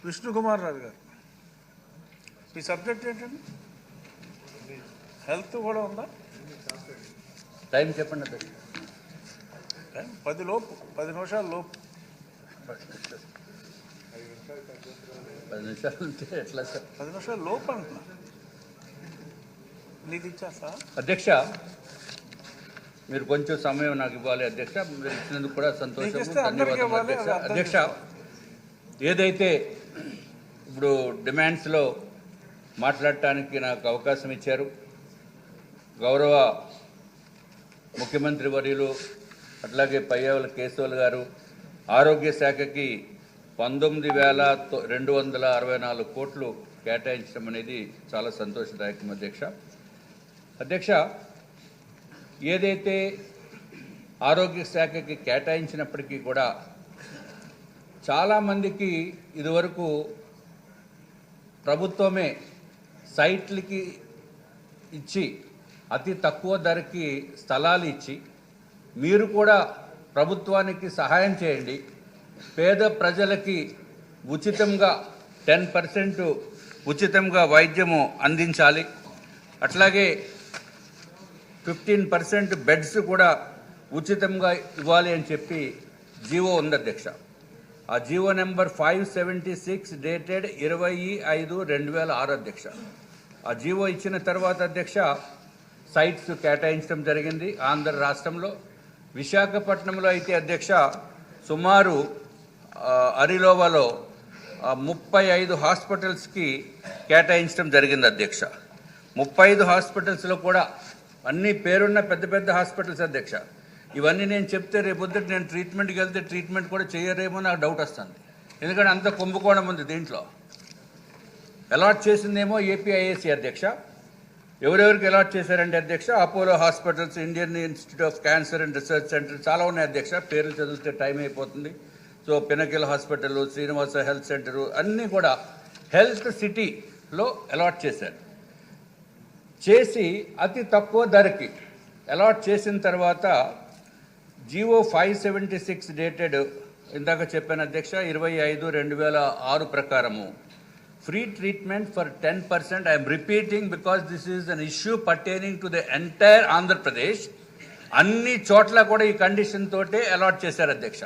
విష్ణుకుమార్ రాజు గారు, ఈ సబ్జెక్ట్ ఏంటండి? హెల్త్ కూడా ఉందా? టైం చెప్పండి. టైం 10 లోపు, 10 నిమిషాల లోపు. 10 నిమిషాలు ఉంటే ఎట్లా సార్? 10 నిమిషాల లోపు అంటున్నా. నీకు ఇచ్చేస్తా అధ్యక్ష, మీరు కొంచెం సమయం నాకు ఇవ్వాలి అధ్యక్ష. మీరు ఇచ్చినందుకు కూడా సంతోషం, ధన్యవాదాలు అధ్యక్ష. అధ్యక్ష, ఏదైతే ఇప్పుడు డిమాండ్స్లో మాట్లాడటానికి నాకు అవకాశం ఇచ్చారు గౌరవ ముఖ్యమంత్రి వర్యులు, అట్లాగే పయ్యావుల కేశవులు గారు, ఆరోగ్య శాఖకి 19,264 కోట్లు కేటాయించడం అనేది చాలా సంతోషదాయకం అధ్యక్ష. అధ్యక్ష, ఏదైతే ఆరోగ్య శాఖకి కేటాయించినప్పటికీ కూడా చాలామందికి ఇదివరకు ప్రభుత్వమే సైట్లకి ఇచ్చి అతి తక్కువ ధరకి స్థలాలు ఇచ్చి మీరు కూడా ప్రభుత్వానికి సహాయం చేయండి, పేద ప్రజలకి ఉచితంగా 10% ఉచితంగా వైద్యము అందించాలి, అట్లాగే 15% బెడ్స్ కూడా ఉచితంగా ఇవ్వాలి అని చెప్పి జీవో ఉంది అధ్యక్ష. ఆ జీవో నెంబర్ 576 డేటెడ్ 20/5/2006 అధ్యక్ష. ఆ జీవో ఇచ్చిన తర్వాత అధ్యక్ష సైట్స్ కేటాయించడం జరిగింది ఆంధ్ర రాష్ట్రంలో. విశాఖపట్నంలో అయితే అధ్యక్ష సుమారు అరిలోవలో 35 హాస్పిటల్స్కి కేటాయించడం జరిగింది అధ్యక్ష. 35 హాస్పిటల్స్లో కూడా అన్ని పేరున్న పెద్ద పెద్ద హాస్పిటల్స్ అధ్యక్ష. ఇవన్నీ నేను చెప్తే రేపొద్దుట నేను ట్రీట్మెంట్కి వెళ్తే ట్రీట్మెంట్ కూడా చేయరేమో నాకు డౌట్ వస్తుంది. ఎందుకంటే అంత కుంభకోణం ఉంది దీంట్లో. అలాట్ చేసిందేమో ఏపీఐఏసీ అధ్యక్ష. ఎవరెవరికి అలాట్ చేశారంటే అధ్యక్ష Apollo hospitals, Indian institute of cancer and research centre చాలా ఉన్నాయి అధ్యక్ష. పేర్లు చదివితే టైం అయిపోతుంది. So pinnacle hospital, Srinivasa health centre అన్నీ కూడా హెల్త్ సిటీలో అలాట్ చేశారు. చేసి అతి తక్కువ ధరకి అలాట్ చేసిన తర్వాత జీవో 576 డేటెడ్ ఇందాక చెప్పాను అధ్యక్ష 25/2006 ప్రకారము free treatment for 10%. I'm repeating because this is an issue pertaining to the entire Andhra Pradesh. అన్ని చోట్ల కూడా ఈ కండిషన్ తోటే అలాట్ చేశారు అధ్యక్ష.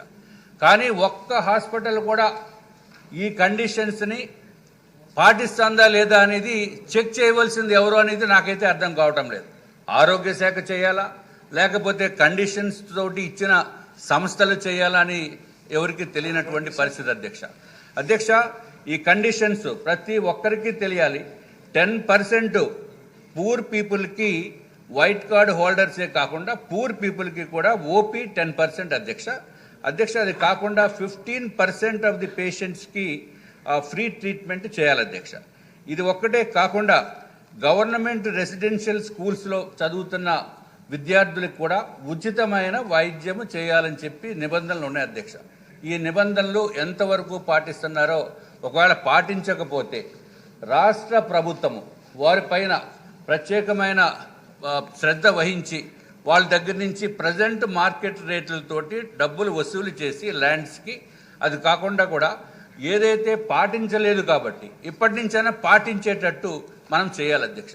కానీ ఒక్క హాస్పిటల్ కూడా ఈ కండిషన్స్ని పాటిస్తుందా లేదా అనేది చెక్ చేయవలసింది ఎవరు అనేది నాకైతే అర్థం కావటం లేదు. ఆరోగ్య శాఖ చేయాలా లేకపోతే కండిషన్స్ తోటి ఇచ్చిన సంస్థలు చేయాలా అని ఎవరికి తెలియనటువంటి పరిస్థితి అధ్యక్ష. అధ్యక్ష, ఈ కండిషన్స్ ప్రతి ఒక్కరికి తెలియాలి. 10% పూర్ పీపుల్కి వైట్ కార్డ్ హోల్డర్సే కాకుండా పూర్ పీపుల్కి కూడా ఓపీ 10% అధ్యక్ష. అది కాకుండా 15% ఆఫ్ ది పేషెంట్స్కి ఫ్రీ ట్రీట్మెంట్ చేయాలి అధ్యక్ష. ఇది ఒక్కటే కాకుండా గవర్నమెంట్ రెసిడెన్షియల్ స్కూల్స్లో చదువుతున్న విద్యార్థులకు కూడా ఉచితమైన వైద్యము చేయాలని చెప్పి నిబంధనలు ఉన్నాయి అధ్యక్ష. ఈ నిబంధనలు ఎంతవరకు పాటిస్తున్నారో, ఒకవేళ పాటించకపోతే రాష్ట్ర ప్రభుత్వము వారిపైన ప్రత్యేకమైన శ్రద్ధ వహించి వాళ్ళ దగ్గర నుంచి ప్రజెంట్ మార్కెట్ రేట్లతోటి డబ్బులు వసూలు చేసి ల్యాండ్స్కి, అది కాకుండా కూడా ఏదైతే పాటించలేదు కాబట్టి ఇప్పటి నుంచైనా పాటించేటట్టు మనం చేయాలి అధ్యక్ష.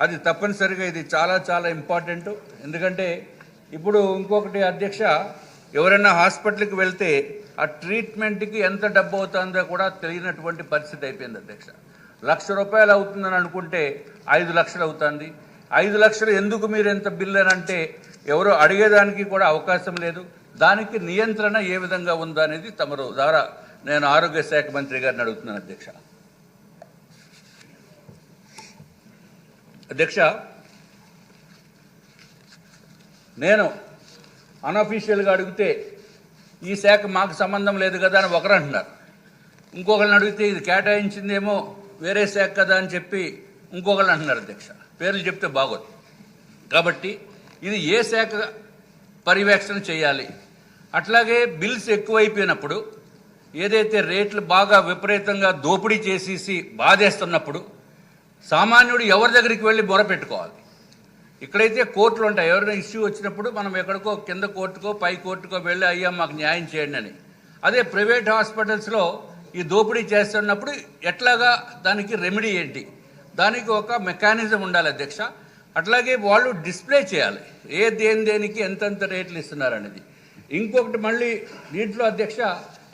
అది తప్పనిసరిగా ఇది చాలా చాలా ఇంపార్టెంట్. ఎందుకంటే ఇప్పుడు ఇంకొకటి అధ్యక్ష, ఎవరైనా హాస్పిటల్కి వెళ్తే ఆ ట్రీట్మెంట్కి ఎంత డబ్బు అవుతుందో కూడా తెలియనటువంటి పరిస్థితి అయిపోయింది అధ్యక్ష. ₹1,00,000 అవుతుందని అనుకుంటే 5 లక్షలు అవుతుంది. 5 లక్షలు ఎందుకు మీరు ఎంత బిల్లు అని అంటే ఎవరో అడిగేదానికి కూడా అవకాశం లేదు. దానికి నియంత్రణ ఏ విధంగా ఉందా అనేది తమరు ద్వారా నేను ఆరోగ్య శాఖ మంత్రి గారిని అడుగుతున్నాను అధ్యక్ష. అధ్యక్ష, నేను అన్అఫీషియల్గా అడిగితే ఈ శాఖ మాకు సంబంధం లేదు కదా అని ఒకరు అంటున్నారు. ఇంకొకరిని అడిగితే ఇది కేటాయించిందేమో వేరే శాఖ కదా అని చెప్పి ఇంకొకరు అంటున్నారు అధ్యక్ష. పేర్లు చెప్తే బాగోదు. కాబట్టి ఇది ఏ శాఖ పర్యవేక్షణ చేయాలి. అట్లాగే బిల్స్ ఎక్కువైపోయినప్పుడు, ఏదైతే రేట్లు బాగా విపరీతంగా దోపిడీ చేసేసి బాధేస్తున్నప్పుడు సామాన్యుడు ఎవరి దగ్గరికి వెళ్ళి మొరపెట్టుకోవాలి. ఇక్కడైతే కోర్టులు ఉంటాయి. ఎవరైనా ఇష్యూ వచ్చినప్పుడు మనం ఎక్కడికో కింద కోర్టుకో పై కోర్టుకో వెళ్ళి అయ్యా మాకు న్యాయం చేయండి అని. అదే ప్రైవేట్ హాస్పిటల్స్లో ఈ దోపిడీ చేస్తున్నప్పుడు ఎట్లాగా దానికి రెమెడీ ఏంటి, దానికి ఒక మెకానిజం ఉండాలి అధ్యక్ష. అట్లాగే వాళ్ళు డిస్ప్లే చేయాలి దేనికి ఎంతెంత రేట్లు ఇస్తున్నారనేది. ఇంకొకటి మళ్ళీ దీంట్లో అధ్యక్ష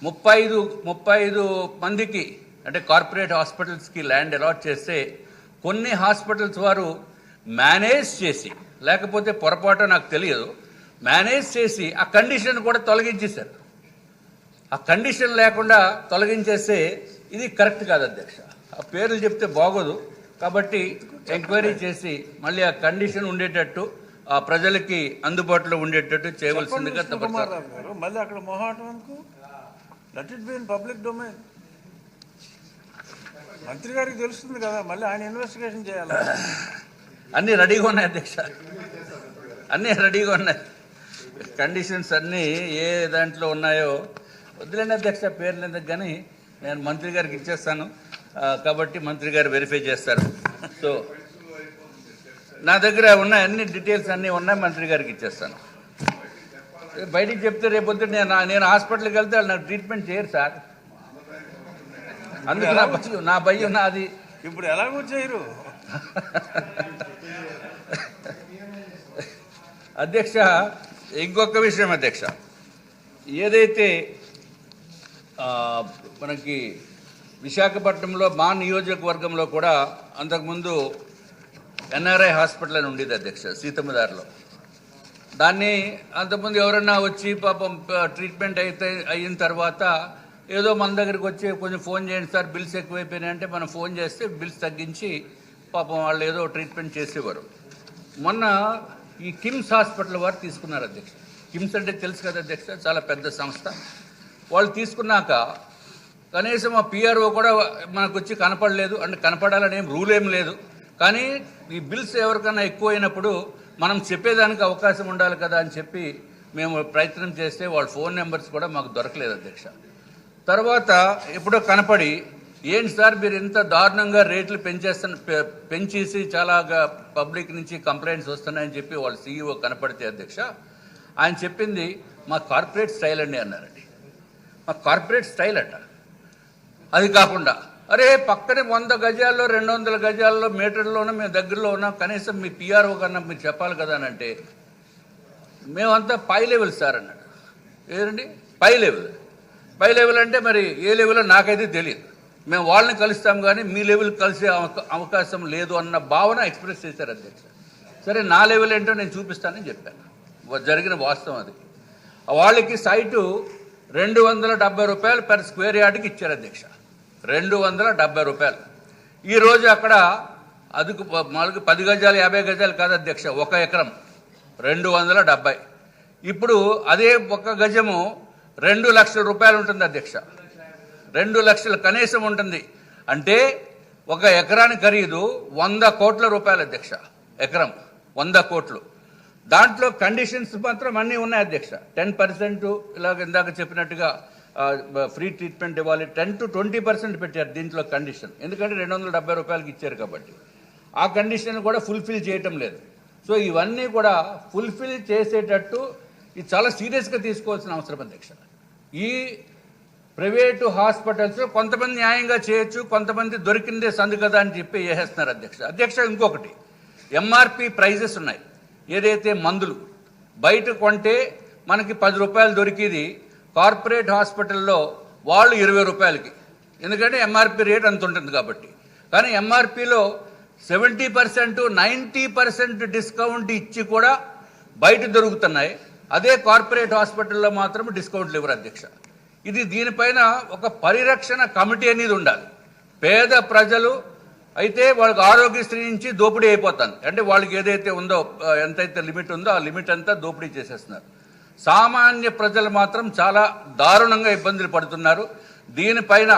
35 మందికి అంటే కార్పొరేట్ హాస్పిటల్స్కి ల్యాండ్ అలాట్ చేస్తే కొన్ని హాస్పిటల్స్ వారు మేనేజ్ చేసి, లేకపోతే పొరపాటు నాకు తెలియదు, మేనేజ్ చేసి ఆ కండిషన్ కూడా తొలగించేశారు. ఆ కండిషన్ లేకుండా తొలగించేస్తే ఇది కరెక్ట్ కాదు అధ్యక్ష. ఆ పేర్లు చెప్తే బాగోదు కాబట్టి ఎంక్వైరీ చేసి మళ్ళీ ఆ కండిషన్ ఉండేటట్టు ఆ ప్రజలకి అందుబాటులో ఉండేటట్టు చేయవలసిందిగా తప్పనిసరి. మళ్ళీ అక్కడ మొహాటంకు let it be in public domain. మంత్రి గారికి తెలుస్తుంది కదా, మళ్ళీ ఆయన ఇన్వెస్టిగేషన్ చేయాలి. అన్నీ రెడీగా ఉన్నాయి అధ్యక్ష, అన్నీ రెడీగా ఉన్నాయి. కండిషన్స్ అన్నీ ఏ దాంట్లో ఉన్నాయో వద్దులేండి అధ్యక్ష, పేర్లు ఎందుకు, కానీ నేను మంత్రి గారికి ఇచ్చేస్తాను కాబట్టి మంత్రి గారు వెరిఫై చేస్తారు. సో నా దగ్గర ఉన్నాయి అన్ని డీటెయిల్స్ అన్నీ ఉన్నాయి, మంత్రి గారికి ఇచ్చేస్తాను. బయటికి చెప్తే రేపొద్దు నేను హాస్పిటల్కి వెళ్తే వాళ్ళు నాకు ట్రీట్మెంట్ చేయరు సార్. అందుకు నా భయం నాది. ఇప్పుడు ఎలాగో చేయరు అధ్యక్ష. ఇంకొక విషయం అధ్యక్ష, ఏదైతే మనకి విశాఖపట్నంలో మా నియోజకవర్గంలో కూడా అంతకుముందు ఎన్ఆర్ఐ హాస్పిటల్ అని ఉండేది అధ్యక్ష, సీతమ్మదారిలో. దాన్ని అంతకుముందు ఎవరన్నా వచ్చి పాపం ట్రీట్మెంట్ అయిన తర్వాత ఏదో మన దగ్గరికి వచ్చి కొంచెం ఫోన్ చేయండి సార్ బిల్స్ ఎక్కువైపోయినాయి అంటే మనం ఫోన్ చేస్తే బిల్స్ తగ్గించి పాపం వాళ్ళు ఏదో ట్రీట్మెంట్ చేసేవారు. మొన్న ఈ కిమ్స్ హాస్పిటల్ వారు తీసుకున్నారు అధ్యక్ష. కిమ్స్ అంటే తెలుసు కదా అధ్యక్ష, చాలా పెద్ద సంస్థ. వాళ్ళు తీసుకున్నాక కనీసం ఆ పిఆర్ఓ కూడా మనకు వచ్చి కనపడలేదు. అంటే కనపడాలని ఏం రూల్ ఏం లేదు, కానీ ఈ బిల్స్ ఎవరికైనా ఎక్కువ అయినప్పుడు మనం చెప్పేదానికి అవకాశం ఉండాలి కదా అని చెప్పి మేము ప్రయత్నం చేస్తే వాళ్ళ ఫోన్ నెంబర్స్ కూడా మాకు దొరకలేదు అధ్యక్ష. తర్వాత ఎప్పుడో కనపడి ఏంటి సార్ మీరు ఇంత దారుణంగా రేట్లు పెంచేసి చాలా పబ్లిక్ నుంచి కంప్లైంట్స్ వస్తున్నాయని చెప్పి వాళ్ళ సీఈఓ కనపడితే అధ్యక్ష ఆయన చెప్పింది మా కార్పొరేట్ స్టైల్ అండి అన్నారండి. మా కార్పొరేట్ స్టైల్ అట. అది కాకుండా అరే పక్కనే 100 గజాల్లో 200 గజాల్లో మీటర్లోనే మేము దగ్గరలో ఉన్నాం, కనీసం మీ పిఆర్ఓ కన్నా మీరు చెప్పాలి కదా అని అంటే మేమంతా పై లెవెల్ సార్ అన్నాడు. ఏదండి పై లెవెల్ అంటే మరి ఏ లెవెల్లో నాకైతే తెలియదు. మేము వాళ్ళని కలుస్తాం కానీ మీ లెవెల్ కలిసే అవకాశం లేదు అన్న భావన ఎక్స్ప్రెస్ చేశారు అధ్యక్ష. సరే నా లెవెల్ ఏంటో నేను చూపిస్తానని చెప్పాను. జరిగిన వాస్తవం అది. వాళ్ళకి సైటు 270 రూపాయలు పర్ స్క్వేర్ యార్డ్కి ఇచ్చారు అధ్యక్ష. 270 రూపాయలు. ఈరోజు అక్కడ అదుకు మాకు 10 గజాలు 50 గజాలు కాదు అధ్యక్ష, 1 ఎకరం 270. ఇప్పుడు అదే 1 గజము 2 లక్షల రూపాయలు ఉంటుంది అధ్యక్ష. 2 లక్షలు కనీసం ఉంటుంది. అంటే 1 ఎకరాని ఖరీదు 100 కోట్ల రూపాయలు అధ్యక్ష. ఎకరం 100 కోట్లు. దాంట్లో కండిషన్స్ మాత్రం అన్నీ ఉన్నాయి అధ్యక్ష. 10% ఇలాగ ఇందాక చెప్పినట్టుగా ఫ్రీ ట్రీట్మెంట్ ఇవ్వాలి. 10 to 20% పెట్టారు దీంట్లో కండిషన్. ఎందుకంటే 270 రూపాయలకి ఇచ్చారు కాబట్టి ఆ కండిషన్ కూడా ఫుల్ఫిల్ చేయటం లేదు. సో ఇవన్నీ కూడా ఫుల్ఫిల్ చేసేటట్టు ఇది చాలా సీరియస్గా తీసుకోవాల్సిన అవసరం అధ్యక్ష. ఈ ప్రైవేటు హాస్పిటల్స్లో కొంతమంది న్యాయంగా చేయొచ్చు, కొంతమంది దొరికిందే సందు కదా అని చెప్పి వేసేస్తున్నారు అధ్యక్ష. ఇంకొకటి ఎంఆర్పి ప్రైజెస్ ఉన్నాయి. ఏదైతే మందులు బయట కొంటే మనకి 10 రూపాయలు దొరికిది కార్పొరేట్ హాస్పిటల్లో వాళ్ళు 20 రూపాయలకి, ఎందుకంటే ఎంఆర్పి రేట్ అంత ఉంటుంది కాబట్టి. కానీ ఎంఆర్పిలో 70% 90% డిస్కౌంట్ ఇచ్చి కూడా బయట దొరుకుతున్నాయి. అదే కార్పొరేట్ హాస్పిటల్లో మాత్రం డిస్కౌంట్లు ఇవ్వరు అధ్యక్ష. ఇది దీనిపైన ఒక పరిరక్షణ కమిటీ అనేది ఉండాలి. పేద ప్రజలు అయితే వాళ్ళకి ఆరోగ్యశ్రీ నుంచి దోపిడీ అయిపోతుంది. అంటే వాళ్ళకి ఏదైతే ఉందో ఎంతైతే లిమిట్ ఉందో ఆ లిమిట్ అంతా దోపిడీ చేసేస్తున్నారు. సామాన్య ప్రజలు మాత్రం చాలా దారుణంగా ఇబ్బందులు పడుతున్నారు. దీనిపైన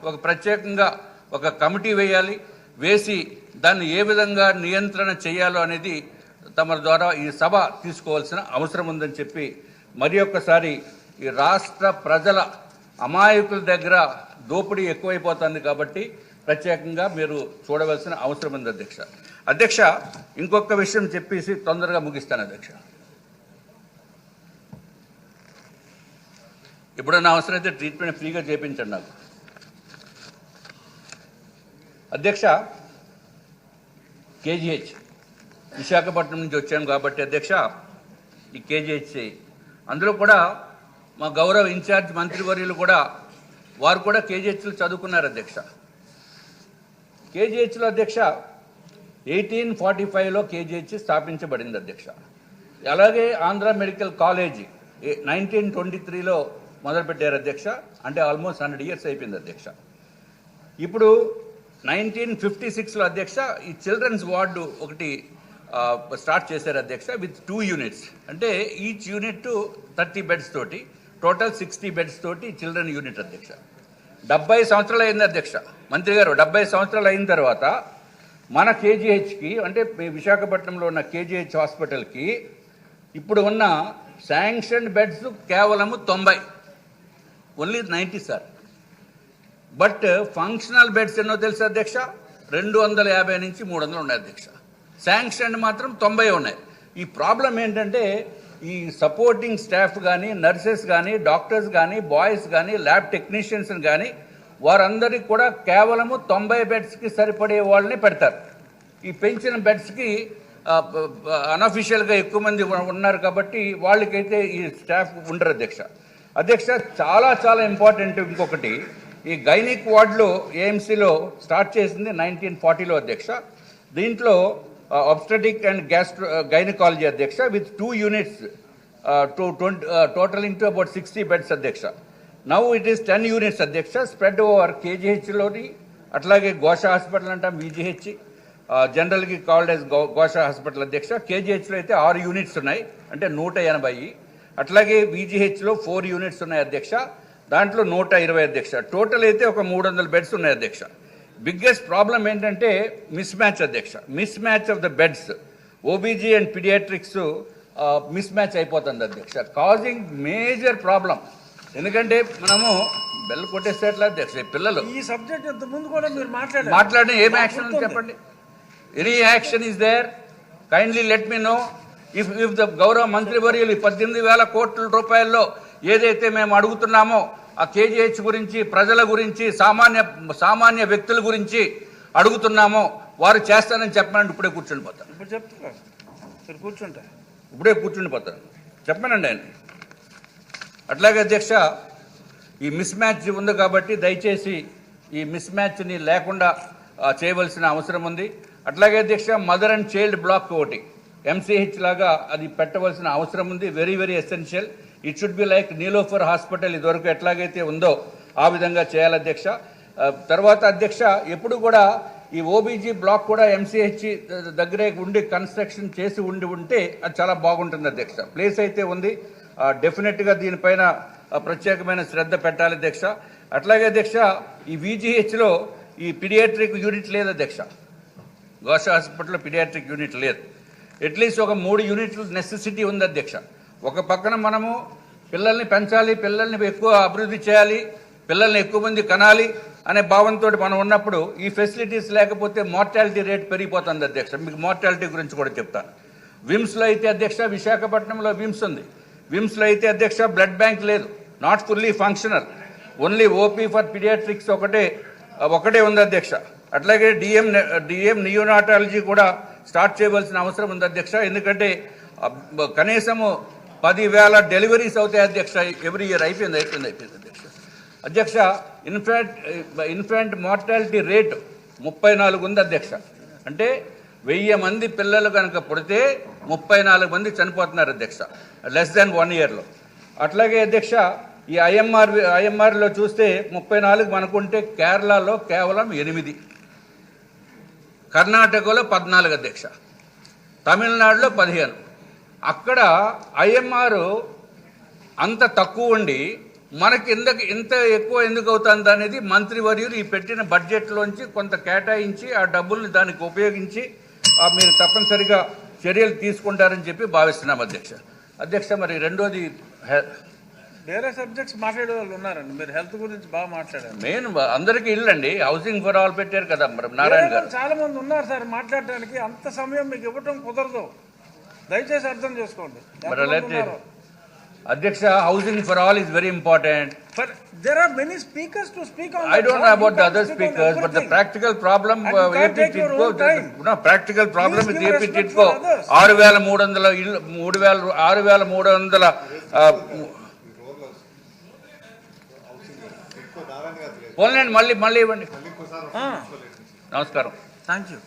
ఒక ప్రత్యేకంగా ఒక కమిటీ వేయాలి. వేసి దాన్ని ఏ విధంగా నియంత్రణ చేయాలో అనేది తమ ద్వారా ఈ సభ తీసుకోవాల్సిన అవసరం ఉందని చెప్పి మరి ఒక్కసారి ఈ రాష్ట్ర ప్రజల అమాయకుల దగ్గర దోపిడీ ఎక్కువైపోతుంది కాబట్టి ప్రత్యేకంగా మీరు చూడవలసిన అవసరం ఉంది అధ్యక్ష. ఇంకొక విషయం చెప్పేసి తొందరగా ముగిస్తాను అధ్యక్ష. ఎప్పుడన్నా అవసరమైతే ట్రీట్మెంట్ ఫ్రీగా చేయించండి నాకు. అధ్యక్ష, కేజీహెచ్ విశాఖపట్నం నుంచి వచ్చాను కాబట్టి అధ్యక్ష, ఈ కేజీహెచ్ అందులో కూడా మా గౌరవ ఇన్ఛార్జ్ మంత్రివర్యులు కూడా వారు కూడా కేజీహెచ్లో చదువుకున్నారు అధ్యక్ష. కేజీహెచ్లో అధ్యక్ష 1845లో కేజీహెచ్ స్థాపించబడింది అధ్యక్ష. అలాగే ఆంధ్ర మెడికల్ కాలేజీ 1923లో మొదలుపెట్టారు అధ్యక్ష. అంటే ఆల్మోస్ట్ 100 years అయిపోయింది అధ్యక్ష. ఇప్పుడు 1956లో అధ్యక్ష ఈ చిల్డ్రన్స్ వార్డు ఒకటి స్టార్ట్ చేశారు అధ్యక్ష విత్ 2 units. అంటే ఈచ్ యూనిట్ 30 beds తోటి టోటల్ 60 beds తోటి చిల్డ్రన్ యూనిట్ అధ్యక్ష. 70 సంవత్సరాలు అయింది అధ్యక్ష. మంత్రి గారు 70 సంవత్సరాలు అయిన తర్వాత మన కేజీహెచ్కి అంటే విశాఖపట్నంలో ఉన్న కేజీహెచ్ హాస్పిటల్కి ఇప్పుడు ఉన్న శాంక్షన్ బెడ్స్ కేవలము 90, only 90 sir. But functional beds ఎన్నో తెలుసు అధ్యక్ష, 250 నుంచి 300 ఉన్నాయి అధ్యక్ష. శాంక్షన్ మాత్రం 90 ఉన్నాయి. ఈ ప్రాబ్లం ఏంటంటే ఈ సపోర్టింగ్ స్టాఫ్ కానీ, నర్సెస్ కానీ, డాక్టర్స్ కానీ, బాయ్స్ కానీ, ల్యాబ్ టెక్నీషియన్స్ కానీ వారందరికీ కూడా కేవలము 90 బెడ్స్కి సరిపడే వాళ్ళని పెడతారు. ఈ పెంచిన బెడ్స్కి అన్అఫీషియల్గా ఎక్కువ మంది ఉన్నారు కాబట్టి వాళ్ళకైతే ఈ స్టాఫ్ ఉండరు అధ్యక్ష. అధ్యక్ష, చాలా చాలా ఇంపార్టెంట్ ఇంకొకటి, ఈ గైనిక్ వార్డులో ఏఎంసీలో స్టార్ట్ చేసింది 1940లో అధ్యక్ష. దీంట్లో obstetric and gynecology అధ్యక్ష with 2 units totalling to about 60 beds అధ్యక్ష. నౌ ఇట్ ఈస్ 10 units అధ్యక్ష, స్ప్రెడ్ ఓవర్ కేజీహెచ్లోని, అట్లాగే ఘోష హాస్పిటల్ అంటాం విజిహెచ్, జనరల్కి కాల్డ్ యాజ్ ఘోష హాస్పిటల్ అధ్యక్ష. కేజీహెచ్లో అయితే 6 units ఉన్నాయి, అంటే 180. అట్లాగే విజిహెచ్లో 4 units ఉన్నాయి అధ్యక్ష, దాంట్లో 120 అధ్యక్ష. టోటల్ అయితే ఒక 300 beds ఉన్నాయి అధ్యక్ష. బిగ్గెస్ట్ ప్రాబ్లం ఏంటంటే మిస్ మ్యాచ్ అధ్యక్ష, mismatch of the beds. OBG and paediatrics mismatch అయిపోతుంది అధ్యక్ష, కాజింగ్ మేజర్ ప్రాబ్లం. ఎందుకంటే మనము బెల్ కొట్టేసేట్లా అధ్యక్ష పిల్లలు. ఈ సబ్జెక్ట్ ఇంత ముందు కూడా మీరు మాట్లాడిన ఏం యాక్షన్ అని చెప్పండి. Any action is there, kindly let me know. If the గౌరవ మంత్రివర్యులు 18,000 కోట్ల రూపాయల్లో ఏదైతే మేము అడుగుతున్నామో ఆ కేజీహెచ్ గురించి, ప్రజల గురించి, సామాన్య వ్యక్తుల గురించి అడుగుతున్నామో వారు చేస్తానని చెప్పమని ఇప్పుడే కూర్చుండిపోతాను. ఇప్పుడు చెప్తున్నారు, ఇప్పుడే కూర్చుండిపోతాను చెప్పానండి ఆయన. అట్లాగే అధ్యక్ష, ఈ మిస్ మ్యాచ్ ఉంది కాబట్టి దయచేసి ఈ మిస్ మ్యాచ్ని లేకుండా చేయవలసిన అవసరం ఉంది. అట్లాగే అధ్యక్ష, మదర్ అండ్ చైల్డ్ బ్లాక్ ఒకటి ఎంసీహెచ్ లాగా అది పెట్టవలసిన అవసరం ఉంది. Very very essential. It should be like Niloufer hospital ఇదివరకు ఎట్లాగైతే ఉందో ఆ విధంగా చేయాలి అధ్యక్ష. తర్వాత అధ్యక్ష, ఎప్పుడు కూడా ఈ ఓబీజీ బ్లాక్ కూడా ఎంసీహెచ్ దగ్గరే ఉండి కన్స్ట్రక్షన్ చేసి ఉంటే అది చాలా బాగుంటుంది అధ్యక్ష. ప్లేస్ అయితే ఉంది, డెఫినెట్గా దీనిపైన ప్రత్యేకమైన శ్రద్ధ పెట్టాలి అధ్యక్ష. అట్లాగే అధ్యక్ష, ఈ విజిహెచ్లో ఈ పీడియాట్రిక్ యూనిట్ లేదు అధ్యక్ష. ఘోష హాస్పిటల్లో పీడియాట్రిక్ యూనిట్ లేదు. అట్లీస్ట్ ఒక 3 యూనిట్లు నెసెసిటీ ఉంది అధ్యక్ష. ఒక పక్కన మనము పిల్లల్ని పెంచాలి, పిల్లల్ని ఎక్కువ అభివృద్ధి చేయాలి, పిల్లల్ని ఎక్కువ మంది కనాలి అనే భావంతో మనం ఉన్నప్పుడు ఈ ఫెసిలిటీస్ లేకపోతే మార్టాలిటీ రేట్ పెరిగిపోతుంది అధ్యక్ష. మీకు మార్టాలిటీ గురించి కూడా చెప్తాను. విమ్స్లో అయితే అధ్యక్ష, విశాఖపట్నంలో విమ్స్ ఉంది. విమ్స్లో అయితే అధ్యక్ష బ్లడ్ బ్యాంక్ లేదు, not fully functional, only OP for paediatrics ఒకటే ఉంది అధ్యక్ష. అట్లాగే డిఎం నియోనాటాలజీ కూడా స్టార్ట్ చేయవలసిన అవసరం ఉంది అధ్యక్ష. ఎందుకంటే కనీసము 10,000 డెలివరీస్ అవుతాయి అధ్యక్ష ఎవ్రీ ఇయర్. అయిపోయింది అధ్యక్ష. అధ్యక్ష, ఇన్ఫాంట్ మార్టాలిటీ రేటు 34 ఉంది అధ్యక్ష. అంటే 1000 మంది పిల్లలు కనుక పుడితే 34 మంది చనిపోతున్నారు అధ్యక్ష, లెస్ దాన్ 1 yearలో. అట్లాగే అధ్యక్ష, ఈ ఐఎంఆర్లో చూస్తే 34 మనకుంటే కేరళలో కేవలం 8, కర్ణాటకలో 14 అధ్యక్ష, తమిళనాడులో 15. అక్కడ ఐఎంఆర్ అంత తక్కువ ఉండి మనకి ఇంత ఎక్కువ ఎందుకు అవుతుంది అనేది మంత్రివర్యులు ఈ పెట్టిన బడ్జెట్లోంచి కొంత కేటాయించి ఆ డబ్బుల్ని దానికి ఉపయోగించి మీరు తప్పనిసరిగా చర్యలు తీసుకుంటారని చెప్పి భావిస్తున్నాం అధ్యక్ష. మరి రెండోది వేరే సబ్జెక్ట్స్ మాట్లాడే వాళ్ళు ఉన్నారండి, మీరు హెల్త్ గురించి బాగా మాట్లాడారు. మెయిన్ అందరికీ ఇల్లు అండి, హౌసింగ్ ఫర్ ఆల్ పెట్టారు కదా నారాయణ గారు. చాలా మంది ఉన్నారు సార్ మాట్లాడడానికి, అంత సమయం మీకు ఇవ్వటం కుదరదు, దయచేసి అర్థం చేసుకోండి. అధ్యక్ష, housing for all is very important. But there are many speakers to speak on. I that, don't sir. know You about the can't other speak on speakers, but the everything. practical problem And you can't take your own time. no, practical problem Please with give AP respect Tidco, for others. 6,300 ఇల్లు 6,300 పోన్లేండి, మళ్ళీ ఇవ్వండి. Ah, నమస్కారం. thank you.